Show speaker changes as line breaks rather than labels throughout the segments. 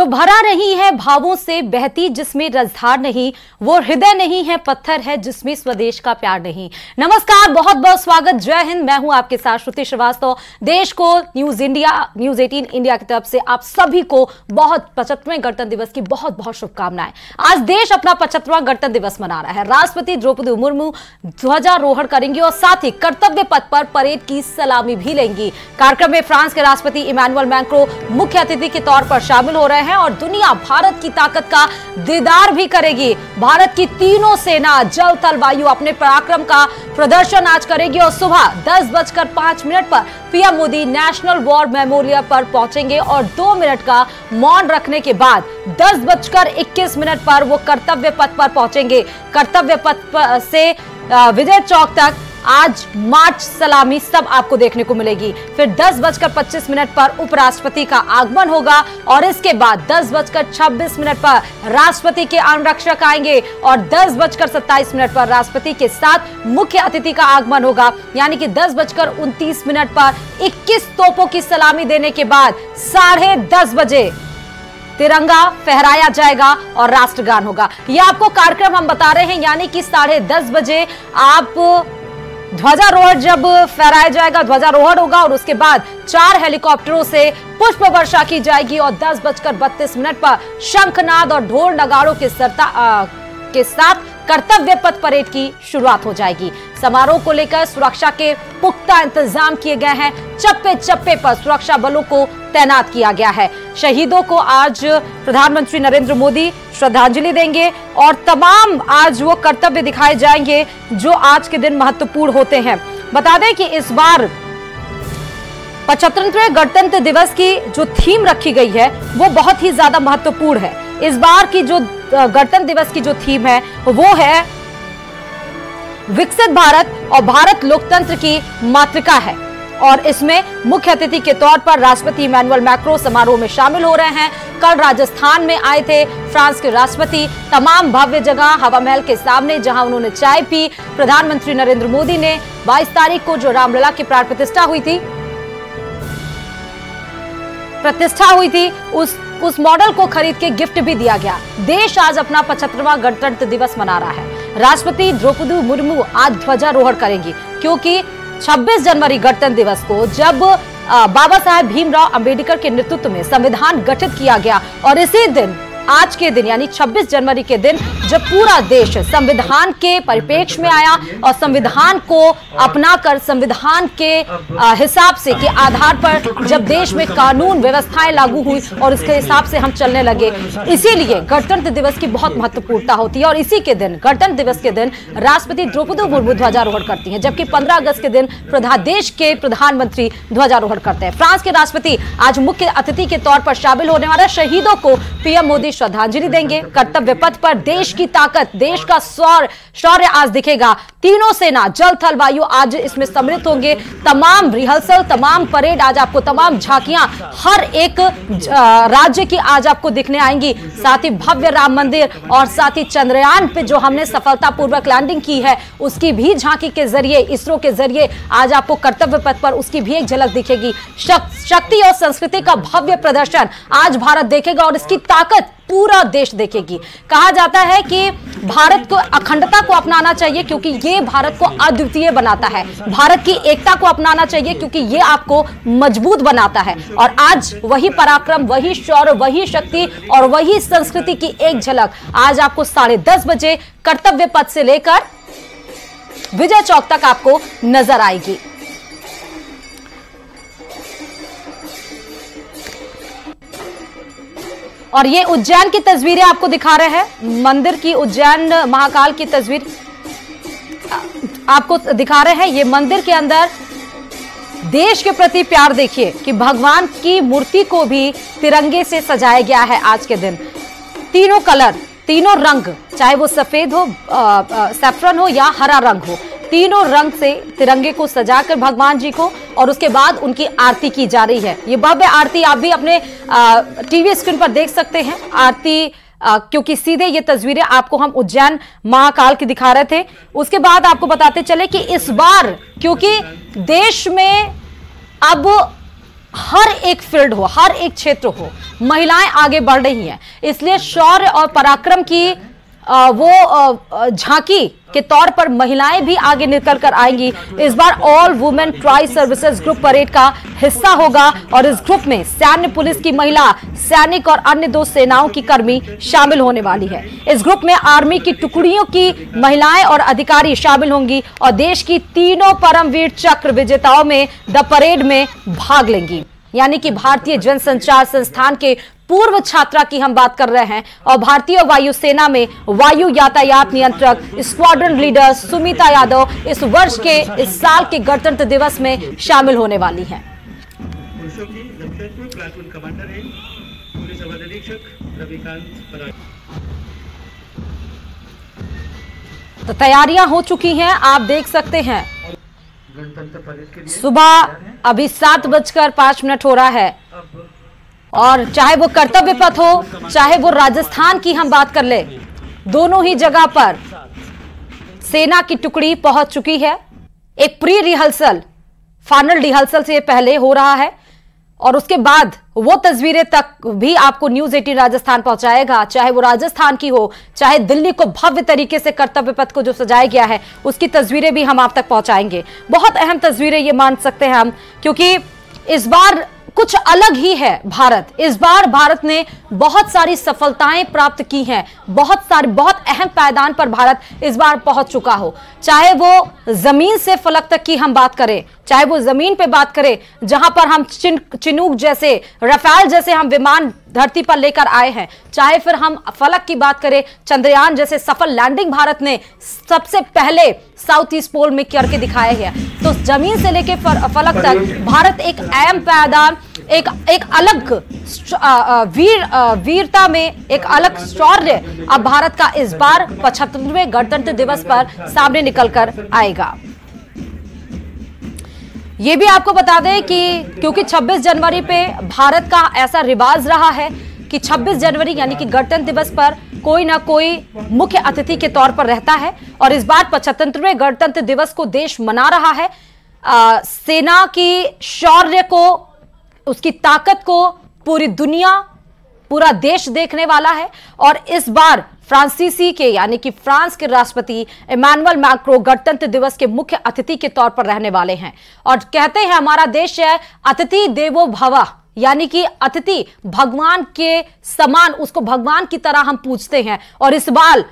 जो भरा नहीं है भावों से बहती जिसमें रसधार नहीं, वो हृदय नहीं है पत्थर है जिसमें स्वदेश का प्यार नहीं। नमस्कार, बहुत बहुत स्वागत, जय हिंद। मैं हूं आपके साथ श्रुति श्रीवास्तव। देश को न्यूज 18 इंडिया की तरफ से आप सभी को बहुत 75वें गणतंत्र दिवस की बहुत बहुत शुभकामनाएं। आज देश अपना 75वां गणतंत्र दिवस मना रहा है। राष्ट्रपति द्रौपदी मुर्मू ध्वजारोहण करेंगी और साथ ही कर्तव्य पथ पर परेड की सलामी भी लेंगी। कार्यक्रम में फ्रांस के राष्ट्रपति इमैनुअल मैक्रों मुख्य अतिथि के तौर पर शामिल हो रहे हैं और दुनिया भारत की ताकत का दीदार भी करेगी। भारत की तीनों सेना जल थल वायु अपने पराक्रम का प्रदर्शन आज करेगी और सुबह 10:05 पर PM Modi national war memorial पर पहुंचेंगे और 2 मिनट का मौन रखने के बाद 10:21 पर वो कर्तव्य पथ पर पहुंचेंगे। कर्तव्य पथ से विजय चौक तक आज मार्च सलामी सब आपको देखने को मिलेगी। फिर 10:25 पर उपराष्ट्रपति का आगमन होगा और इसके बाद 10:26 पर राष्ट्रपति के अंगरक्षक आएंगे और 10:27 पर राष्ट्रपति के साथ मुख्य अतिथि का आगमन होगा। यानी कि 10:29 पर 21 तोपों की सलामी देने के बाद 10:30 बजे तिरंगा फहराया जाएगा और राष्ट्रगान होगा। यह आपको कार्यक्रम हम बता रहे हैं, यानी कि 10:30 बजे आप ध्वजारोहण जब फहराया जाएगा, ध्वजारोहण होगा और उसके बाद 4 हेलीकॉप्टरों से पुष्प वर्षा की जाएगी और 10:32 पर शंखनाद और ढोल नगाड़ों के साथ कर्तव्य पथ परेड की शुरुआत हो जाएगी। समारोह को लेकर सुरक्षा के पुख्ता इंतजाम किए गए हैं। चप्पे चप्पे पर सुरक्षा बलों को तैनात किया गया है। शहीदों को आज प्रधानमंत्री नरेंद्र मोदी श्रद्धांजलि देंगे और तमाम आज वो कर्तव्य दिखाए जाएंगे जो आज के दिन महत्वपूर्ण होते हैं। बता दें कि इस बार 75वें गणतंत्र दिवस की जो थीम रखी गई है वो बहुत ही ज्यादा महत्वपूर्ण है। इस बार की जो गणतंत्र दिवस की जो थीम है वो है विकसित भारत और भारत लोकतंत्र की मातृका है और इसमें मुख्य अतिथि के तौर पर राष्ट्रपति इमैनुअल मैक्रों समारोह में शामिल हो रहे हैं। कल राजस्थान में आए थे फ्रांस के राष्ट्रपति, तमाम भव्य जगह हवा महल के सामने जहां उन्होंने चाय पी। प्रधानमंत्री नरेंद्र मोदी ने 22 तारीख को जो रामलला की प्राण प्रतिष्ठा हुई थी उस मॉडल को खरीद के गिफ्ट भी दिया गया। देश आज अपना 75वां गणतंत्र दिवस मना रहा है। राष्ट्रपति द्रौपदी मुर्मू आज ध्वजारोहण करेंगी क्योंकि 26 जनवरी गणतंत्र दिवस को जब बाबा साहेब भीमराव अंबेडकर के नेतृत्व में संविधान गठित किया गया और इसी दिन, आज के दिन यानी 26 जनवरी के दिन जब पूरा देश संविधान के परिप्रेक्ष्य में आया और संविधान को अपनाकर संविधान के हिसाब से के आधार पर जब देश में कानून व्यवस्थाएं लागू हुई और उसके हिसाब से हम चलने लगे, इसीलिए गणतंत्र दिवस की बहुत महत्वपूर्णता होती है। और इसी के दिन, गणतंत्र दिवस के दिन, राष्ट्रपति द्रौपदी मुर्मू ध्वजारोहण करती हैं, जबकि 15 अगस्त के दिन देश के प्रधानमंत्री ध्वजारोहण करते हैं। फ्रांस के राष्ट्रपति आज मुख्य अतिथि के तौर पर शामिल होने वाले शहीदों को पीएम मोदी श्रद्धांजलि देंगे। कर्तव्य पथ पर देश की ताकत, देश का शौर्य आज दिखेगा। तीनों सेना जल थल वायु आज इसमें सम्मिलित होंगे। तमाम रिहर्सल, तमाम परेड आज आपको, तमाम झांकियां हर एक राज्य की आज आपको दिखने आएंगी। साथ ही भव्य राम मंदिर और साथ ही चंद्रयान पे जो हमने सफलतापूर्वक लैंडिंग की है उसकी भी झांकी के जरिए, इसरो के जरिए आज आपको कर्तव्य पथ पर उसकी भी एक झलक दिखेगी। शक्ति और संस्कृति का भव्य प्रदर्शन आज भारत देखेगा और इसकी ताकत पूरा देश देखेगी। कहा जाता है कि भारत को अखंडता को अपनाना चाहिए क्योंकि ये भारत को अद्वितीय बनाता है। भारत की एकता को अपनाना चाहिए क्योंकि ये आपको मजबूत बनाता है। और आज वही पराक्रम, वही शौर्य, वही शक्ति और वही संस्कृति की एक झलक आज आपको 10:30 बजे कर्तव्य पथ से लेकर विजय चौक तक आपको नजर आएगी। और ये उज्जैन की तस्वीरें आपको दिखा रहे हैं, मंदिर की, उज्जैन महाकाल की तस्वीर आपको दिखा रहे हैं। ये मंदिर के अंदर देश के प्रति प्यार देखिए कि भगवान की मूर्ति को भी तिरंगे से सजाया गया है। आज के दिन तीनों कलर, तीनों रंग, चाहे वो सफेद हो, सैफरन हो या हरा रंग हो, तीनों रंग से तिरंगे को सजाकर भगवान जी को और उसके बाद उनकी आरती की जा रही है। ये भव्य आरती आप भी अपने टीवी स्क्रीन पर देख सकते हैं। आरती क्योंकि सीधे ये तस्वीरें आपको हम उज्जैन महाकाल की दिखा रहे थे। उसके बाद आपको बताते चले कि इस बार क्योंकि देश में अब हर एक फील्ड हो, हर एक क्षेत्र हो, महिलाएं आगे बढ़ रही हैं। इसलिए शौर्य और पराक्रम की वो झांकी के तौर पर महिलाएं भी आगे निकल कर आएंगी। इस बार all women tri services group parade का हिस्सा होगा और इस ग्रुप में सैन्य पुलिस की महिला सैनिक और अन्य 2 सेनाओं की कर्मी शामिल होने वाली है। इस ग्रुप में आर्मी की टुकड़ियों की महिलाएं और अधिकारी शामिल होंगी और देश की 3 परमवीर चक्र विजेताओं में द परेड में भाग लेंगी। यानी कि भारतीय जनसंचार संस्थान के पूर्व छात्रा की हम बात कर रहे हैं और भारतीय वायुसेना में वायु यातायात नियंत्रक स्क्वाड्रन लीडर सुमिता यादव इस वर्ष के इस साल के गणतंत्र दिवस में शामिल होने वाली हैं। तो तैयारियां हो चुकी हैं, आप देख सकते हैं। सुबह अभी 7:05 हो रहा है और चाहे वो कर्तव्य पथ हो, चाहे वो राजस्थान की हम बात कर ले, दोनों ही जगह पर सेना की टुकड़ी पहुंच चुकी है। एक प्री रिहर्सल, फाइनल रिहर्सल से पहले हो रहा है और उसके बाद वो तस्वीरें तक भी आपको न्यूज 18 राजस्थान पहुंचाएगा। चाहे वो राजस्थान की हो, चाहे दिल्ली को भव्य तरीके से कर्तव्य पथ को जो सजाया गया है उसकी तस्वीरें भी हम आप तक पहुंचाएंगे। बहुत अहम तस्वीरें ये मान सकते हैं हम, क्योंकि इस बार कुछ अलग ही है भारत। इस बार भारत ने बहुत सारी सफलताएं प्राप्त की हैं, बहुत अहम पायदान पर भारत इस बार पहुंच चुका हो। चाहे वो जमीन से फलक तक की हम बात करें, चाहे वो जमीन पे बात करें जहां पर हम चिनूक जैसे, रफाल जैसे हम विमान धरती पर लेकर आए हैं, चाहे फिर हम फलक की बात करें, चंद्रयान जैसे सफल लैंडिंग भारत ने सबसे पहले साउथ ईस्ट पोल में करके दिखाया है। तो जमीन से लेकर फलक तक भारत एक अहम पायदान, एक अलग वीरता में एक अलग शौर्य अब भारत का इस बार 75वें गणतंत्र दिवस पर सामने निकल कर आएगा। ये भी आपको बता दें कि क्योंकि 26 जनवरी पे भारत का ऐसा रिवाज रहा है कि 26 जनवरी यानी कि गणतंत्र दिवस पर कोई ना कोई मुख्य अतिथि के तौर पर रहता है और इस बार 75वें गणतंत्र दिवस को देश मना रहा है। सेना की शौर्य को, उसकी ताकत को पूरी दुनिया, पूरा देश देखने वाला है और इस बार फ्रांसीसी के यानी कि फ्रांस के राष्ट्रपति इमैनुअल मैक्रो गणतंत्र दिवस के मुख्य अतिथि के तौर पर रहने वाले हैं। और कहते हैं हमारा देश है अतिथि देवो भव, यानी कि अतिथि भगवान के समान, उसको भगवान की तरह हम पूजते हैं और इस बार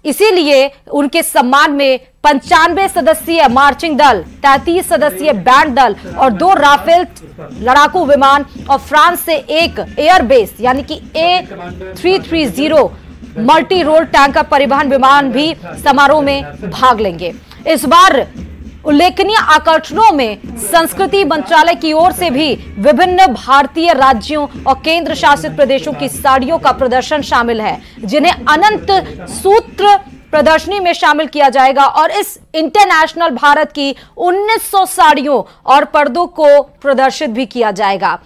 इसीलिए उनके सम्मान में 95 सदस्यीय मार्चिंग दल, 33 सदस्यीय बैंड दल और 2 राफेल लड़ाकू विमान और फ्रांस से एक एयरबेस यानी कि A330 मल्टी रोल टैंकर परिवहन विमान भी समारोह में भाग लेंगे। इस बार उल्लेखनीय आकर्षणों में संस्कृति मंत्रालय की ओर से भी विभिन्न भारतीय राज्यों और केंद्र शासित प्रदेशों की साड़ियों का प्रदर्शन शामिल है, जिन्हें अनंत सूत्र प्रदर्शनी में शामिल किया जाएगा और इस इंटरनेशनल भारत की 1900 साड़ियों और पर्दों को प्रदर्शित भी किया जाएगा।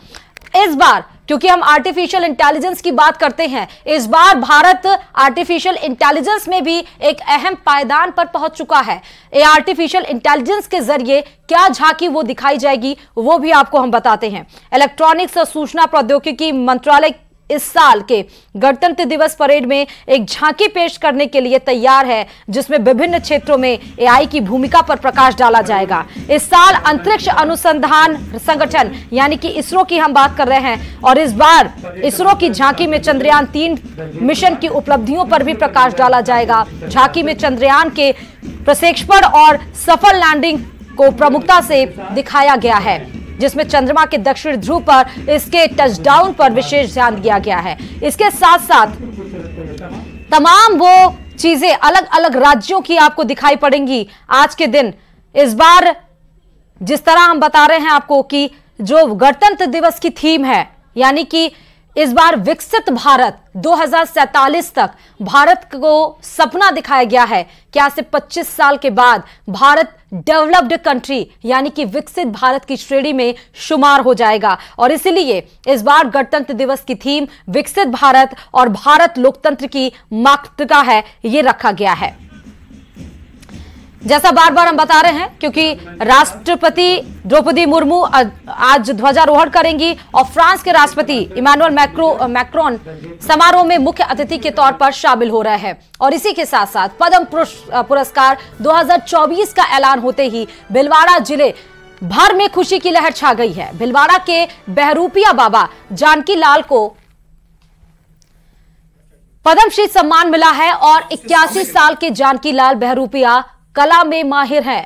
इस बार क्योंकि हम आर्टिफिशियल इंटेलिजेंस की बात करते हैं, इस बार भारत आर्टिफिशियल इंटेलिजेंस में भी एक अहम पायदान पर पहुंच चुका है। ये आर्टिफिशियल इंटेलिजेंस के जरिए क्या झांकी वो दिखाई जाएगी वो भी आपको हम बताते हैं। इलेक्ट्रॉनिक्स और सूचना प्रौद्योगिकी मंत्रालय इस साल के गणतंत्र दिवस परेड में एक झांकी पेश करने के लिए तैयार है, जिसमें विभिन्न क्षेत्रों में एआई की भूमिका पर प्रकाश डाला जाएगा। इस साल अंतरिक्ष अनुसंधान संगठन यानी कि इसरो की हम बात कर रहे हैं और इस बार इसरो की झांकी में चंद्रयान 3 मिशन की उपलब्धियों पर भी प्रकाश डाला जाएगा। झांकी में चंद्रयान के प्रक्षेपण और सफल लैंडिंग को प्रमुखता से दिखाया गया है, जिसमें चंद्रमा के दक्षिण ध्रुव पर इसके टचडाउन पर विशेष ध्यान दिया गया है। इसके साथ साथ तमाम वो चीजें अलग अलग राज्यों की आपको दिखाई पड़ेंगी आज के दिन। इस बार जिस तरह हम बता रहे हैं आपको कि जो गणतंत्र दिवस की थीम है, यानी कि इस बार विकसित भारत 2047 तक भारत को सपना दिखाया गया है कि आज से 25 साल के बाद भारत डेवलप्ड कंट्री यानी कि विकसित भारत की श्रेणी में शुमार हो जाएगा और इसलिए इस बार गणतंत्र दिवस की थीम विकसित भारत और भारत लोकतंत्र की मातृका है, ये रखा गया है। जैसा बार बार हम बता रहे हैं, क्योंकि राष्ट्रपति द्रौपदी मुर्मू आज ध्वजारोहण करेंगी और फ्रांस के राष्ट्रपति इमैनुअल मैक्रोन समारोह में मुख्य अतिथि के तौर पर शामिल हो रहे हैं। और इसी के साथ साथ पद्म पुरस्कार 2024 का ऐलान होते ही भिलवाड़ा जिले भर में खुशी की लहर छा गई है। भिलवाड़ा के बहरूपिया बाबा जानकी लाल को पद्मश्री सम्मान मिला है और 81 साल के जानकी लाल बहरूपिया कला में माहिर है।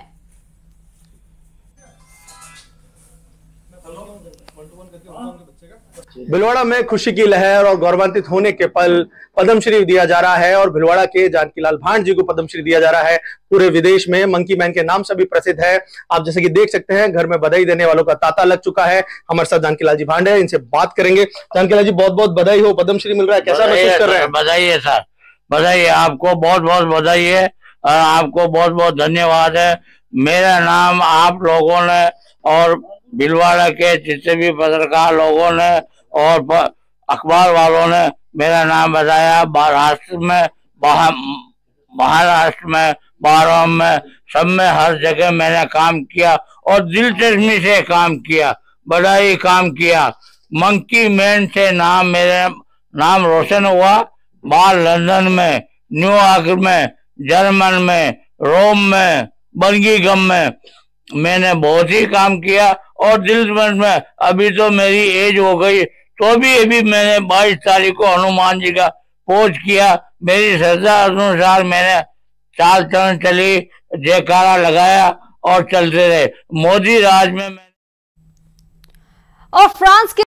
भिलवाड़ा में खुशी की लहर और गौरवान्वित होने के पल पद्मश्री दिया जा रहा है और भिलवाड़ा के जानकीलाल भांड जी को पद्मश्री दिया जा रहा है। पूरे विदेश में मंकी मैन के नाम से भी प्रसिद्ध है। आप जैसे कि देख सकते हैं, घर में बधाई देने वालों का तांता लग चुका है। हमारे साथ जानकीलाल जी भांड है, इनसे बात करेंगे। जानकीलाल जी, बहुत बहुत बधाई हो, पद्मश्री मिल रहा है, कैसा महसूस कर रहे हैं?
बधाई है सर, बधाई है, आपको बहुत बहुत बधाई है, आपको बहुत बहुत धन्यवाद है। मेरा नाम आप लोगों ने और भिलवाड़ा के जितने भी पत्रकार लोगों ने और अखबार वालों ने मेरा नाम बताया। महाराष्ट्र में, महाराष्ट्र में, बाराम में, सब में, हर जगह मैंने काम किया और दिलचस्पी से काम किया, बड़ा काम किया। मंकी मैन से मेरा नाम रोशन हुआ। बाहर लंदन में, न्यूयॉर्क में, जर्मन में, रोम में, बर्मिंघम में मैंने बहुत ही काम किया और दिलचस्प में अभी तो मेरी एज हो गई तो भी अभी मैंने 22 तारीख को हनुमान जी का पोज किया। मेरी श्रद्धा अनुसार मैंने चाल चलन चली, जयकारा लगाया और चलते रहे। मोदी राज में
और फ्रांस के